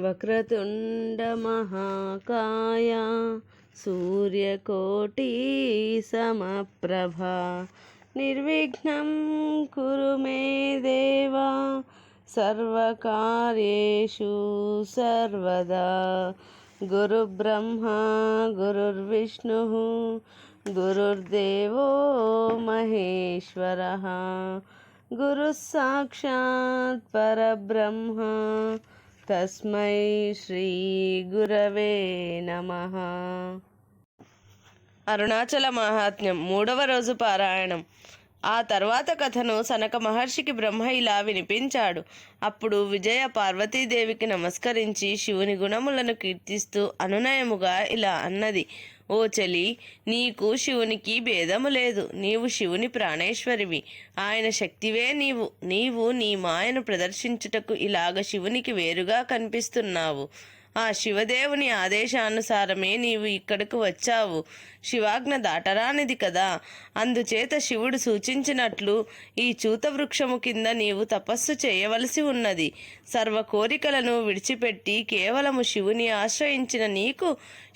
వక్రతుండ మహాకాయ సూర్యకోటి సమప్రభ నిర్విఘ్నం కురు మే దేవా సర్వకార్యేషు సర్వదా. గురుబ్రహ్మా గురుర్విష్ణుః గురుర్దేవో మహేశ్వరః గురుః సాక్షాత్ పరబ్రహ్మ తస్మై శ్రీ గురవే నమః. అరుణాచల మహాత్మ్యం 3వ రోజు పారాయణం. ఆ తర్వాత కథను సనక మహర్షికి బ్రహ్మ ఇలా వినిపించాడు. అప్పుడు విజయ పార్వతీదేవికి నమస్కరించి శివుని గుణములను కీర్తిస్తూ అనునయముగా ఇలా అన్నది. ఓ చెలి, నీకు శివునికి భేదము లేదు. నీవు శివుని ప్రాణేశ్వరివి. ఆయన శక్తివే నీవు నీ మాయను ప్రదర్శించుటకు ఇలాగ శివునికి వేరుగా కనిపిస్తున్నావు. ఆ శివదేవుని ఆదేశానుసారమే నీవు ఇక్కడకు వచ్చావు. శివాజ్ఞ దాటరానిది కదా. అందుచేత శివుడు సూచించినట్లు ఈ చూత వృక్షము కింద నీవు తపస్సు చేయవలసి ఉన్నది. సర్వ కోరికలను విడిచిపెట్టి కేవలము శివుని ఆశ్రయించిన నీకు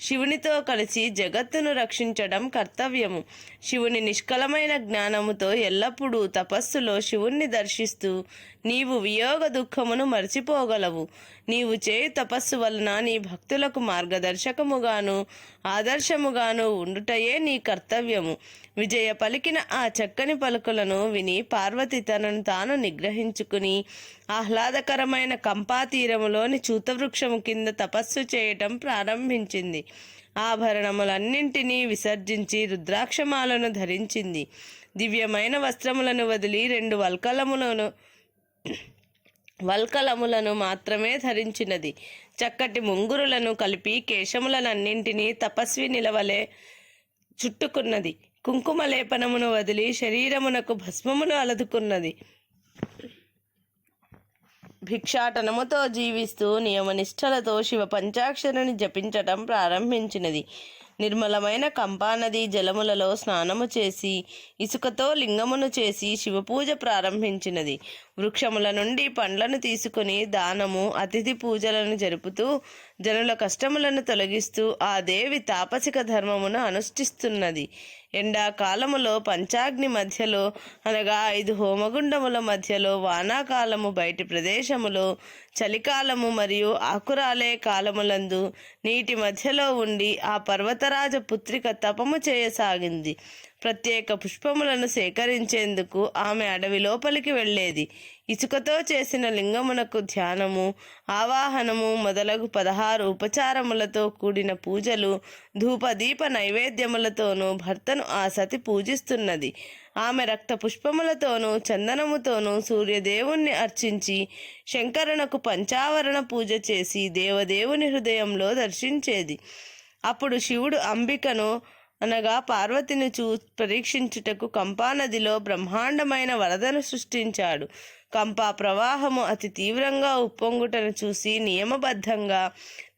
శివునితో కలిసి జగత్తును రక్షించడం కర్తవ్యము. శివుని నిష్కలమైన జ్ఞానముతో ఎల్లప్పుడూ తపస్సులో శివుణ్ణి దర్శిస్తూ నీవు వియోగ దుఃఖమును మర్చిపోగలవు. నీవు చేయు తపస్సు వలన నీ భక్తులకు మార్గదర్శకముగాను ఆదర్శముగాను ఉండుటయే నీ కర్తవ్యము. విజయ పలికిన ఆ చక్కని పలుకులను విని పార్వతి తనను తాను నిగ్రహించుకుని ఆహ్లాదకరమైన కంపాతీరములోని చూతవృక్షము కింద తపస్సు చేయటం ప్రారంభించింది. ఆభరణములన్నింటినీ విసర్జించి రుద్రాక్షమాలను ధరించింది. దివ్యమైన వస్త్రములను వదిలి 2 వల్కలములను మాత్రమే ధరించినది. చక్కటి ముంగురులను కలిపి కేశములనన్నింటినీ తపస్వి నిలవలే చుట్టుకున్నది. కుంకుమ లేపనమును వదిలి శరీరమునకు భస్మమును అలదుకున్నది. భిక్షాటనముతో జీవిస్తూ నియమనిష్టలతో శివ పంచాక్షరిని జపించటం ప్రారంభించినది. నిర్మలమైన కంపానది జలములలో స్నానము చేసి ఇసుకతో లింగమును చేసి శివపూజ ప్రారంభించినది. వృక్షముల నుండి పండ్లను తీసుకుని దానము అతిథి పూజలను జరుపుతూ జనుల కష్టములను తొలగిస్తూ ఆ దేవి తాపసిక ధర్మమును అనుష్ఠిస్తున్నది. ఎండాకాలములో పంచాగ్ని మధ్యలో అనగా 5 హోమగుండముల మధ్యలో, వానాకాలము బయటి ప్రదేశములో, చలికాలము మరియు ఆకురాలే కాలములందు నీటి మధ్యలో ఉండి ఆ పర్వతరాజ పుత్రిక తపము చేయసాగింది. ప్రత్యేక పుష్పములను సేకరించేందుకు ఆమె అడవి లోపలికి వెళ్ళేది. ఇసుకతో చేసిన లింగమునకు ధ్యానము, ఆవాహనము మొదలగు 16 ఉపచారములతో కూడిన పూజలు, ధూపదీప నైవేద్యములతోనూ భర్తను ఆ సతి పూజిస్తున్నది. ఆమె రక్త పుష్పములతోనూ చందనముతోనూ సూర్యదేవుణ్ణి అర్చించి శంకరునకు పంచావరణ పూజ చేసి దేవదేవుని హృదయంలో దర్శించేది. అప్పుడు శివుడు అంబికను అనగా పార్వతిని పరీక్షించుటకు కంపానదిలో బ్రహ్మాండమైన వరదను సృష్టించాడు. కంపా ప్రవాహము అతి తీవ్రంగా ఉప్పొంగుటను చూసి నియమబద్ధంగా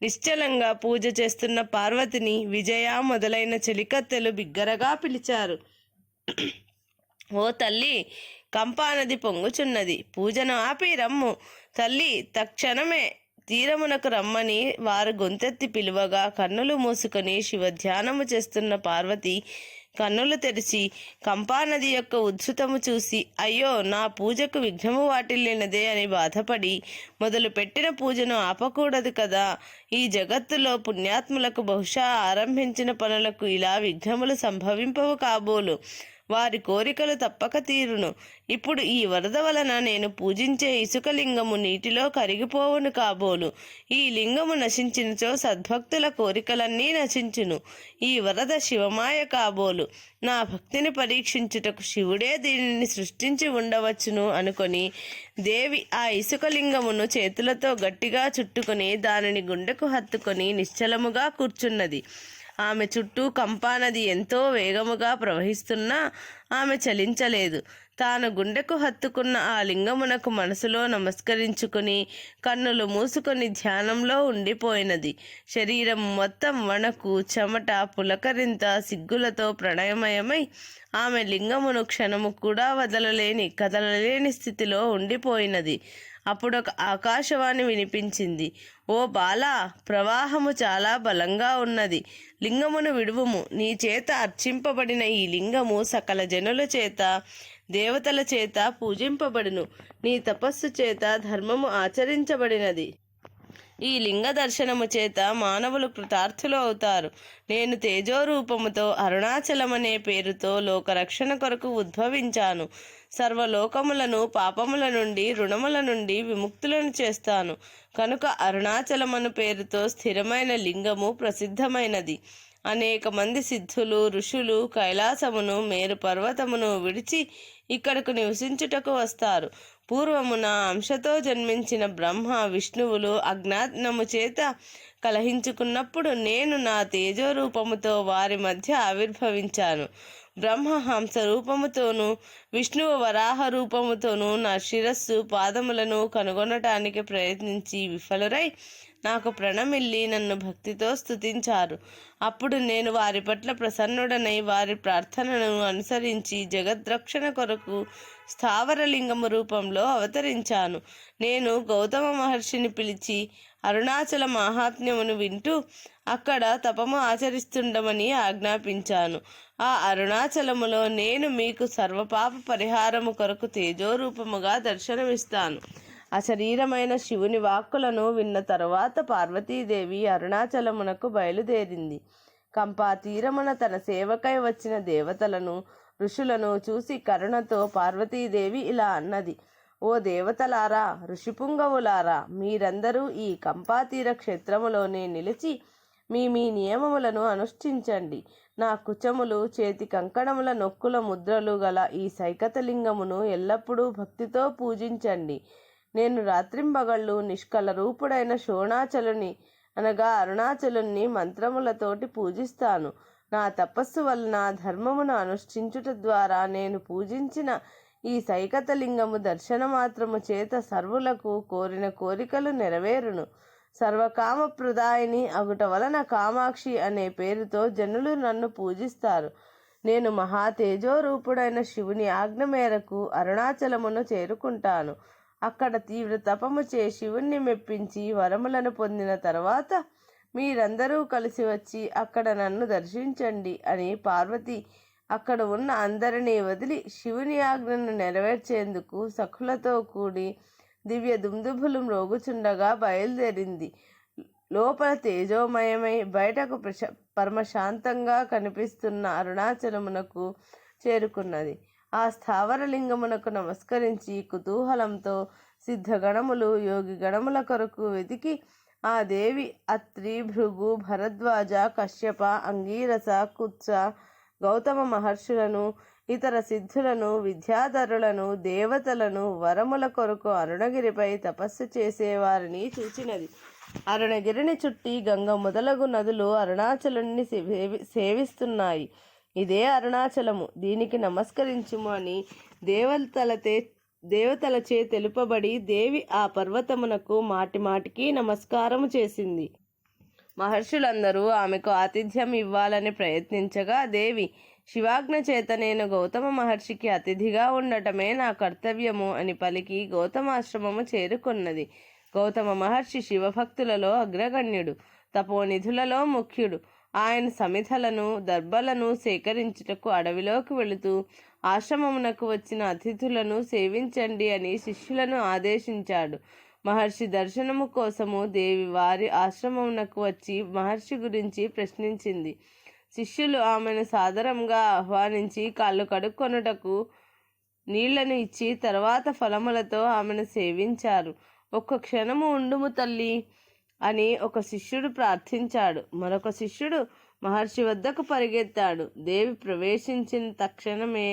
నిశ్చలంగా పూజ చేస్తున్న పార్వతిని విజయ మొదలైన చెలికత్తెలు బిగ్గరగా పిలిచారు. ఓ తల్లి, కంపానది పొంగుచున్నది. పూజను ఆపి రమ్ము. తల్లి, తక్షణమే తీరమునకు రమ్మని వారు గొంతెత్తి పిలువగా కన్నులు మూసుకొని శివధ్యానము చేస్తున్న పార్వతి కన్నులు తెరిచి కంపానది యొక్క ఉద్ధృతము చూసి అయ్యో, నా పూజకు విఘ్నము వాటిల్లినదే అని బాధపడి మొదలుపెట్టిన పూజను ఆపకూడదు కదా. ఈ జగత్తులో పుణ్యాత్ములకు బహుశా ఆరంభించిన పనులకు ఇలా విఘ్నములు సంభవింపవు కాబోలు. వారి కోరికలు తప్పక తీరును. ఇప్పుడు ఈ వరద వలన నేను పూజించే ఇసుక లింగము నీటిలో కరిగిపోవును కాబోలు. ఈ లింగము నశించినచో సద్భక్తుల కోరికలన్నీ నశించును. ఈ వరద శివమాయ కాబోలు. నా భక్తిని పరీక్షించుటకు శివుడే దీనిని సృష్టించి ఉండవచ్చును అనుకొని దేవి ఆ ఇసుక లింగమును చేతులతో గట్టిగా చుట్టుకొని దానిని గుండెకు హత్తుకొని నిశ్చలముగా కూర్చున్నది. ఆమె చుట్టూ కంపానది ఎంతో వేగముగా ప్రవహిస్తున్నా ఆమె చలించలేదు. తాను గుండెకు హత్తుకున్న ఆ లింగమునకు మనసులో నమస్కరించుకుని కన్నులు మూసుకొని ధ్యానంలో ఉండిపోయినది. శరీరం మొత్తం వణకు, చెమట, పులకరింత, సిగ్గులతో ప్రణయమయమై ఆమె లింగమును క్షణము కూడా కదలలేని స్థితిలో ఉండిపోయినది. అప్పుడు ఒక ఆకాశవాణి వినిపించింది. ఓ బాలా, ప్రవాహము చాలా బలంగా ఉన్నది. లింగమును విడువుము. నీ చేత అర్చింపబడిన ఈ లింగము సకల జనుల చేత, దేవతల చేత పూజింపబడును. నీ తపస్సు చేత ధర్మము ఆచరించబడినది. ఈ లింగ దర్శనము చేత మానవులు కృతార్థులు అవుతారు. నేను తేజోరూపముతో అరుణాచలమనే పేరుతో లోకరక్షణ కొరకు ఉద్భవించాను. సర్వలోకములను పాపముల నుండి, రుణముల నుండి విముక్తులను చేస్తాను. కనుక అరుణాచలమను పేరుతో స్థిరమైన లింగము ప్రసిద్ధమైనది. అనేక మంది సిద్ధులు, ఋషులు కైలాసమును, మేరు పర్వతమును విడిచి ఇక్కడకు నివసించుటకు వస్తారు. పూర్వము నా అంశతో జన్మించిన బ్రహ్మ, విష్ణువులు అజ్ఞానము చేత కలహించుకున్నప్పుడు నేను నా తేజోరూపముతో వారి మధ్య ఆవిర్భవించాను. బ్రహ్మ హంస రూపముతోనూ, విష్ణువు వరాహ రూపముతోనూ నా శిరస్సు, పాదములను కనుగొనటానికి ప్రయత్నించి విఫలురై నాకు ప్రణమిల్లి నన్ను భక్తితో స్తుతించారు. అప్పుడు నేను వారి పట్ల ప్రసన్నుడనై వారి ప్రార్థనను అనుసరించి జగద్రక్షణ కొరకు స్థావరలింగము రూపంలో అవతరించాను. నేను గౌతమ మహర్షిని పిలిచి అరుణాచల మాహాత్మ్యమును వింటూ అక్కడ తపము ఆచరిస్తుండమని ఆజ్ఞాపించాను. ఆ అరుణాచలములో నేను మీకు సర్వపాప పరిహారము కొరకు తేజోరూపముగా దర్శనమిస్తాను. అశరీరమైన శివుని వాక్కులను విన్న తరువాత పార్వతీదేవి అరుణాచలమునకు బయలుదేరింది. కంపా తీరమున తన సేవకై వచ్చిన దేవతలను, ఋషులను చూసి కరుణతో పార్వతీదేవి ఇలా అన్నది. ఓ దేవతలారా, ఋషిపుంగవులారా, మీరందరూ ఈ కంపాతీర క్షేత్రములోనే నిలిచి మీ మీ నియమములను అనుష్ఠించండి. నా కుచములు, చేతి కంకణముల నొక్కుల ముద్రలు గల ఈ సైకతలింగమును ఎల్లప్పుడూ భక్తితో పూజించండి. నేను రాత్రింబగళ్ళు నిష్కల రూపుడైన శోణాచలుని అనగా అరుణాచలుని మంత్రములతోటి పూజిస్తాను. నా తపస్సు వలన ధర్మమును అనుష్ఠించుట ద్వారా నేను పూజించిన ఈ సైకతలింగము దర్శనమాత్రము చేత సర్వులకు కోరిన కోరికలు నెరవేరును. సర్వకామప్రదాయిని అగుట వలన కామాక్షి అనే పేరుతో జనులు నన్ను పూజిస్తారు. నేను మహాతేజోరూపుడైన శివుని ఆజ్ఞ మేరకు అరుణాచలమును చేరుకుంటాను. అక్కడ తీవ్ర తపము చే శివుణ్ణి మెప్పించి వరములను పొందిన తర్వాత మీరందరూ కలిసి వచ్చి అక్కడ నన్ను దర్శించండి అని పార్వతి అక్కడ ఉన్న అందరినీ వదిలి శివుని ఆజ్ఞను నెరవేర్చేందుకు సఖులతో కూడి దివ్య దుందుభులు మ్రోగుచుండగా బయలుదేరింది. లోపల తేజోమయమై బయటకు పరమశాంతంగా కనిపిస్తున్న అరుణాచలమునకు చేరుకున్నది. ఆ స్థావరలింగమునకు నమస్కరించి కుతూహలంతో సిద్ధగణములు, యోగి గణముల కొరకు వెతికి ఆ దేవి అత్రి, భృగు, భరద్వాజ, కశ్యప, అంగీరస, కుత్స, గౌతమ మహర్షులను, ఇతర సిద్ధులను, విద్యాధరులను, దేవతలను వరముల కొరకు అరుణగిరిపై తపస్సు చేసేవారిని చూచినది. అరుణగిరిని చుట్టి గంగ మొదలగు నదులు అరుణాచలుని సేవిస్తున్నాయి. ఇదే అరుణాచలము, దీనికి నమస్కరించుము అని దేవతలచే తెలుపబడి దేవి ఆ పర్వతమునకు మాటిమాటికి నమస్కారము చేసింది. మహర్షులందరూ ఆమెకు ఆతిథ్యం ఇవ్వాలని ప్రయత్నించగా దేవి శివాజ్ఞ చేత నేను గౌతమ మహర్షికి అతిథిగా ఉండటమే నా కర్తవ్యము అని పలికి గౌతమాశ్రమము చేరుకున్నది. గౌతమ మహర్షి శివభక్తులలో అగ్రగణ్యుడు, తపోనిధులలో ముఖ్యుడు. ఆయన సమిధలను, దర్భలను సేకరించుటకు అడవిలోకి వెళుతూ ఆశ్రమమునకు వచ్చిన అతిథులను సేవించండి అని శిష్యులను ఆదేశించాడు. మహర్షి దర్శనము కోసము దేవి వారి ఆశ్రమమునకు వచ్చి మహర్షి గురించి ప్రశ్నించింది. శిష్యులు ఆమెను సాదరంగా ఆహ్వానించి కాళ్ళు కడుక్కొనుటకు నీళ్లను ఇచ్చి తర్వాత ఫలములతో ఆమెను సేవించారు. ఒక్క క్షణము ఉండుము తల్లి అని ఒక శిష్యుడు ప్రార్థించాడు. మరొక శిష్యుడు మహర్షి వద్దకు పరిగెత్తాడు. దేవి ప్రవేశించిన తక్షణమే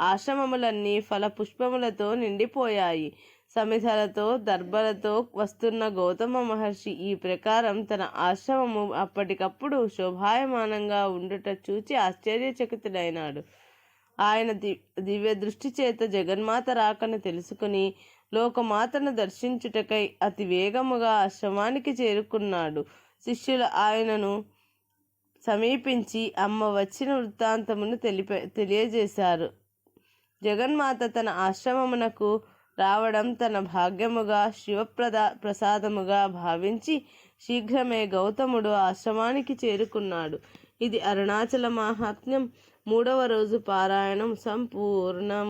ఆశ్రమములన్నీ ఫల పుష్పములతో నిండిపోయాయి. సమిధలతో, దర్భలతో వస్తున్న గౌతమ మహర్షి ఈ ప్రకారం తన ఆశ్రమము అప్పటికప్పుడు శోభాయమానంగా ఉండుట చూచి ఆశ్చర్యచకితుడైనాడు. ఆయన దివ్య దృష్టి చేత జగన్మాత రాకను తెలుసుకుని లోకమాతను దర్శించుటకై అతి వేగముగా ఆశ్రమానికి చేరుకున్నాడు. శిష్యులు ఆయనను సమీపించి అమ్మ వచ్చిన వృత్తాంతమును తెలియజేశారు. జగన్మాత తన ఆశ్రమమునకు రావడం తన భాగ్యముగా ప్రసాదముగా భావించి శీఘ్రమే గౌతముడు ఆశ్రమానికి చేరుకున్నాడు. ఇది అరుణాచల మాహాత్మ్యం 3వ రోజు పారాయణం సంపూర్ణం.